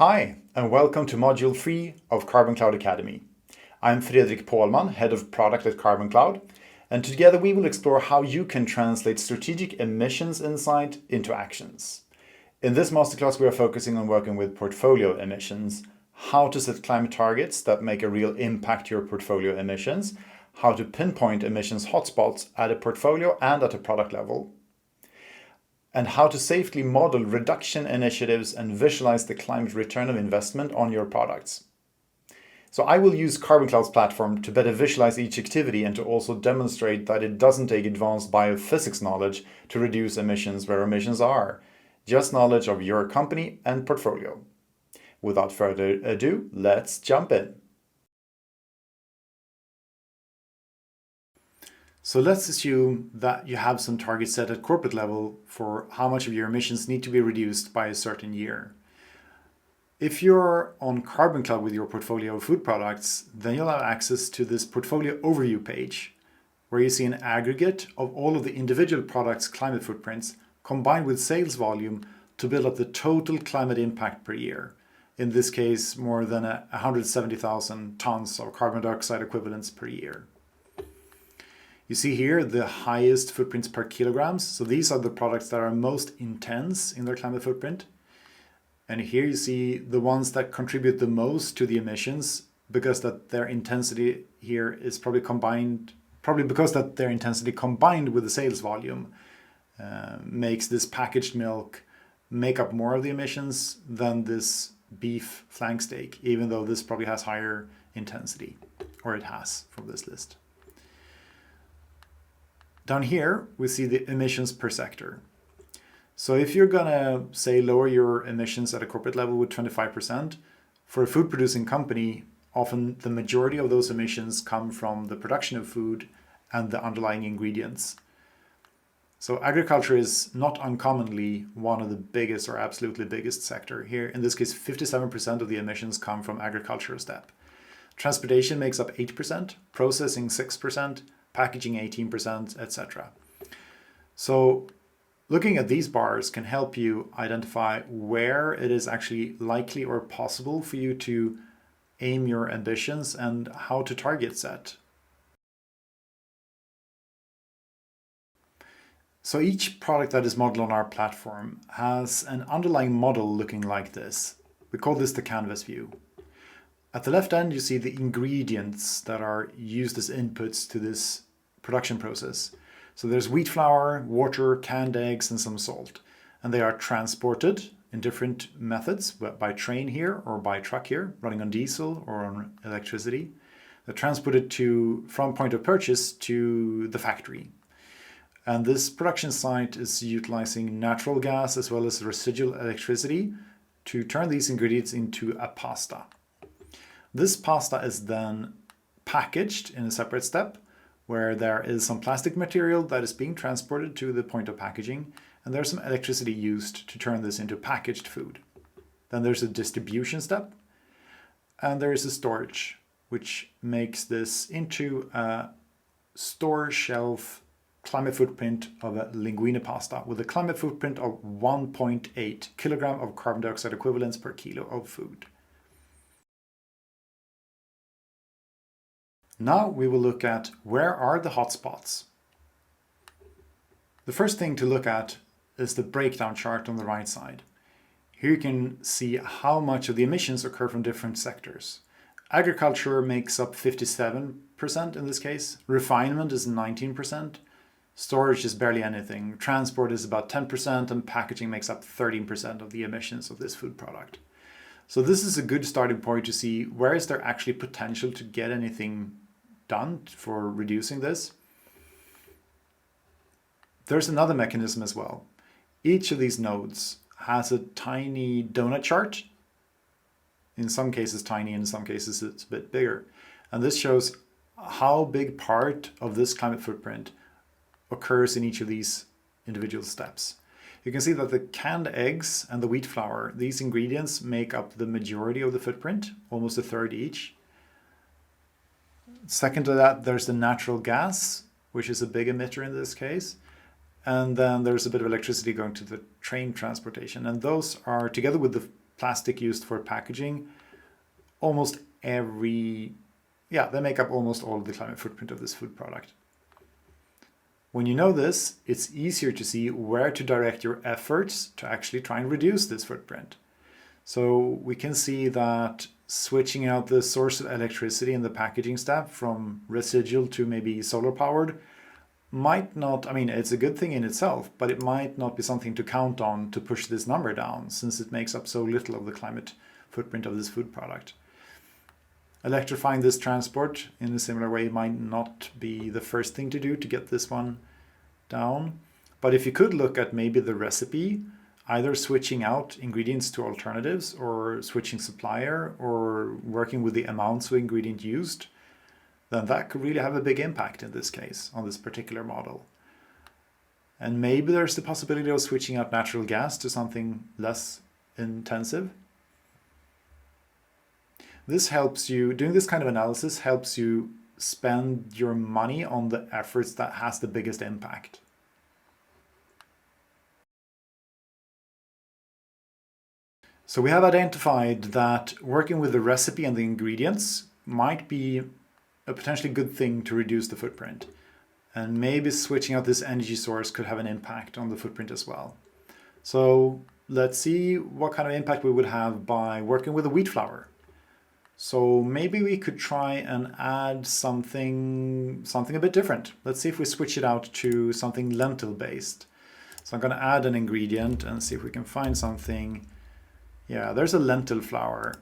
Hi, and welcome to Module 3 of Carbon Cloud Academy. I'm Fredrik Påhlman, Head of Product at Carbon Cloud, and together we will explore how you can translate strategic emissions insight into actions. In this masterclass, we are focusing on working with portfolio emissions, how to set climate targets that make a real impact to your portfolio emissions, how to pinpoint emissions hotspots at a portfolio and at a product level, and how to safely model reduction initiatives and visualize the climate return of investment on your products. So I will use Carbon Cloud's platform to better visualize each activity and to also demonstrate that it doesn't take advanced biophysics knowledge to reduce emissions where emissions are, just knowledge of your company and portfolio. Without further ado, let's jump in. So let's assume that you have some targets set at corporate level for how much of your emissions need to be reduced by a certain year. If you're on Carbon Cloud with your portfolio of food products, then you'll have access to this portfolio overview page, where you see an aggregate of all of the individual products' climate footprints combined with sales volume to build up the total climate impact per year. In this case, more than 170,000 tons of carbon dioxide equivalents per year. You see here the highest footprints per kilograms. So these are the products that are most intense in their climate footprint. And here you see the ones that contribute the most to the emissions because that their intensity here is probably because that their intensity combined with the sales volume makes this packaged milk make up more of the emissions than this beef flank steak, even though this probably has higher intensity, or it has from this list. Down here, we see the emissions per sector. So if you're gonna, say, lower your emissions at a corporate level with 25%, for a food producing company, often the majority of those emissions come from the production of food and the underlying ingredients. So agriculture is not uncommonly one of the biggest or absolutely biggest sector. Here, in this case, 57% of the emissions come from agricultural step. Transportation makes up 8%, processing 6%, packaging 18%, etc. So looking at these bars can help you identify where it is actually likely or possible for you to aim your ambitions and how to target set. So each product that is modeled on our platform has an underlying model looking like this. We call this the canvas view. At the left end, you see the ingredients that are used as inputs to this production process. So there's wheat flour, water, canned eggs, and some salt. And they are transported in different methods, by train here or by truck here, running on diesel or on electricity. They're transported from point of purchase to the factory. And this production site is utilizing natural gas as well as residual electricity to turn these ingredients into a pasta. This pasta is then packaged in a separate step where there is some plastic material that is being transported to the point of packaging, and there's some electricity used to turn this into packaged food. Then there's a distribution step, and there is a storage, which makes this into a store shelf climate footprint of a linguine pasta with a climate footprint of 1.8 kilogram of carbon dioxide equivalents per kilo of food. Now we will look at where are the hotspots. The first thing to look at is the breakdown chart on the right side. Here you can see how much of the emissions occur from different sectors. Agriculture makes up 57% in this case, refinement is 19%, storage is barely anything, transport is about 10%, and packaging makes up 13% of the emissions of this food product. So this is a good starting point to see where is there actually potential to get anything done for reducing this. There's another mechanism as well. Each of these nodes has a tiny donut chart. In some cases tiny, in some cases it's a bit bigger. And this shows how big part of this climate footprint occurs in each of these individual steps. You can see that the canned eggs and the wheat flour, these ingredients make up the majority of the footprint, almost a third each. Second to that, there's the natural gas, which is a big emitter in this case. And then there's a bit of electricity going to the train transportation. And those are, together with the plastic used for packaging, almost every, yeah, they make up almost all of the climate footprint of this food product. When you know this, it's easier to see where to direct your efforts to actually try and reduce this footprint. So we can see that switching out the source of electricity in the packaging step from residual to maybe solar powered might not, I mean, it's a good thing in itself, but it might not be something to count on to push this number down, since it makes up so little of the climate footprint of this food product. Electrifying this transport in a similar way might not be the first thing to do to get this one down. But if you could look at maybe the recipe, either switching out ingredients to alternatives or switching supplier or working with the amounts of ingredient used, then that could really have a big impact in this case on this particular model. And maybe there's the possibility of switching out natural gas to something less intensive. This helps you, doing this kind of analysis helps you spend your money on the efforts that has the biggest impact. So we have identified that working with the recipe and the ingredients might be a potentially good thing to reduce the footprint. And maybe switching out this energy source could have an impact on the footprint as well. So let's see what kind of impact we would have by working with the wheat flour. So maybe we could try and add something a bit different. Let's see if we switch it out to something lentil based. So I'm going to add an ingredient and see if we can find something. Yeah, there's a lentil flour.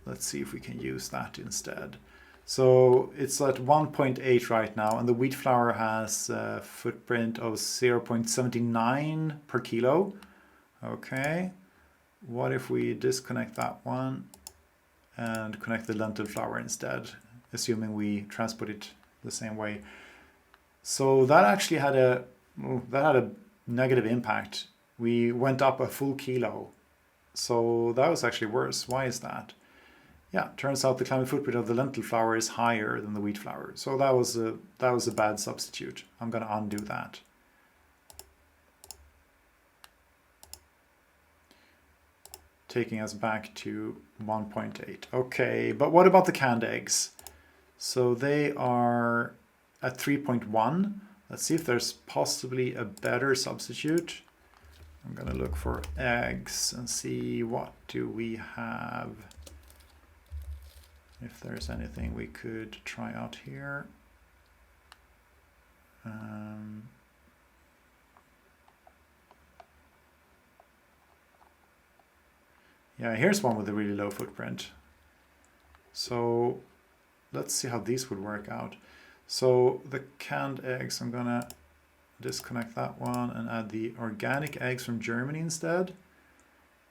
Let's see if we can use that instead. So it's at 1.8 right now, and the wheat flour has a footprint of 0.79 per kilo. Okay, what if we disconnect that one and connect the lentil flour instead, assuming we transport it the same way? So that actually had a negative impact. We went up a full kilo. So that was actually worse. Why is that? Yeah, turns out the climate footprint of the lentil flour is higher than the wheat flour. So that was a bad substitute. I'm going to undo that. Taking us back to 1.8. Okay, but what about the canned eggs? So they are at 3.1. Let's see if there's possibly a better substitute. I'm going to look for eggs and see what do we have. If there's anything we could try out here. Yeah, here's one with a really low footprint. So let's see how these would work out. So the canned eggs, I'm gonna disconnect that one and add the organic eggs from Germany instead.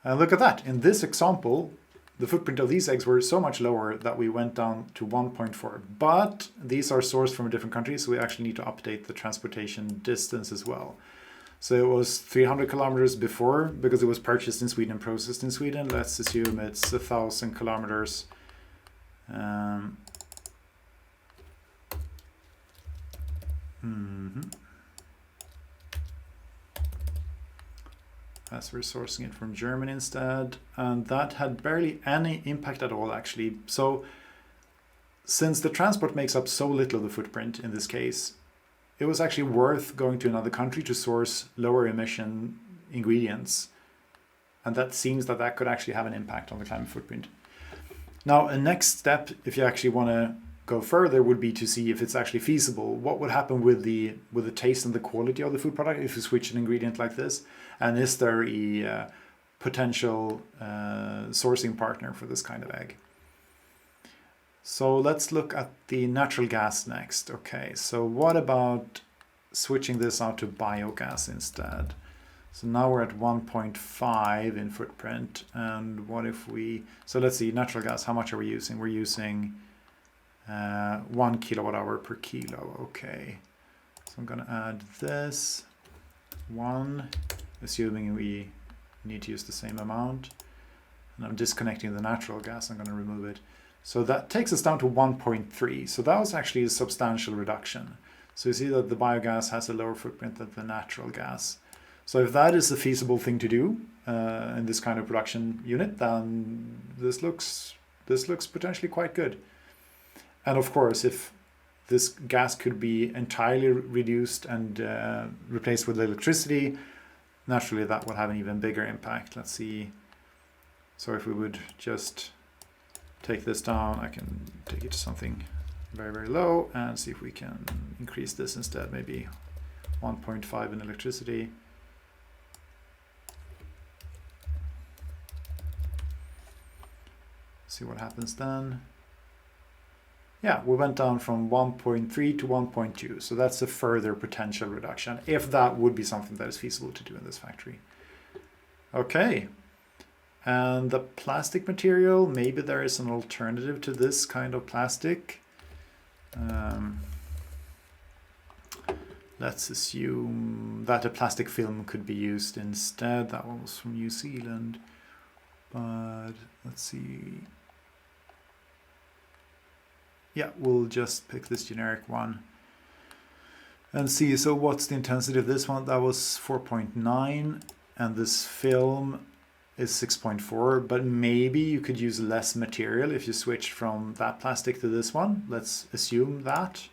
And look at that, in this example, the footprint of these eggs were so much lower that we went down to 1.4. But these are sourced from a different country, so we actually need to update the transportation distance as well. So it was 300 kilometers before, because it was purchased in Sweden, processed in Sweden. Let's assume it's 1,000 kilometers. As we're sourcing it from Germany instead, and that had barely any impact at all actually. So since the transport makes up so little of the footprint in this case, it was actually worth going to another country to source lower emission ingredients. And that seems that that could actually have an impact on the climate footprint. Now, a next step, if you actually want to go further, would be to see if it's actually feasible. What would happen with the taste and the quality of the food product if you switch an ingredient like this? And is there a potential sourcing partner for this kind of egg? So let's look at the natural gas next. Okay, so what about switching this out to biogas instead? So now we're at 1.5 in footprint. And what if we, so let's see, natural gas, how much are we using? We're using 1 kilowatt hour per kilo. Okay, so I'm going to add this one, assuming we need to use the same amount. And I'm disconnecting the natural gas. I'm going to remove it. So that takes us down to 1.3. So that was actually a substantial reduction. So you see that the biogas has a lower footprint than the natural gas. So if that is a feasible thing to do in this kind of production unit, then this looks potentially quite good. And of course, if this gas could be entirely reduced and replaced with electricity, naturally that will have an even bigger impact. Let's see. So if we would just take this down, I can take it to something very, very low and see if we can increase this instead, maybe 1.5 in electricity. See what happens then. Yeah, we went down from 1.3 to 1.2, so that's a further potential reduction, if that would be something that is feasible to do in this factory. Okay, and the plastic material, maybe there is an alternative to this kind of plastic. Let's assume that a plastic film could be used instead. That one was from New Zealand, but let's see. Yeah, we'll just pick this generic one and see. So what's the intensity of this one? That was 4.9, and this film is 6.4, but maybe you could use less material if you switched from that plastic to this one. Let's assume that.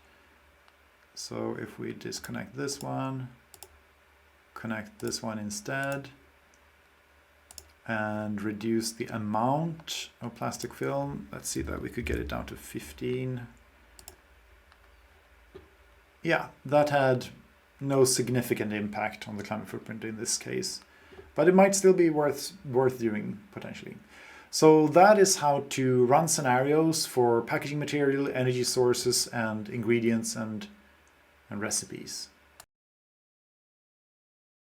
So if we disconnect this one, connect this one instead, and reduce the amount of plastic film. Let's see that we could get it down to 15. Yeah, that had no significant impact on the climate footprint in this case, but it might still be worth doing potentially. So that is how to run scenarios for packaging material, energy sources, and ingredients and recipes.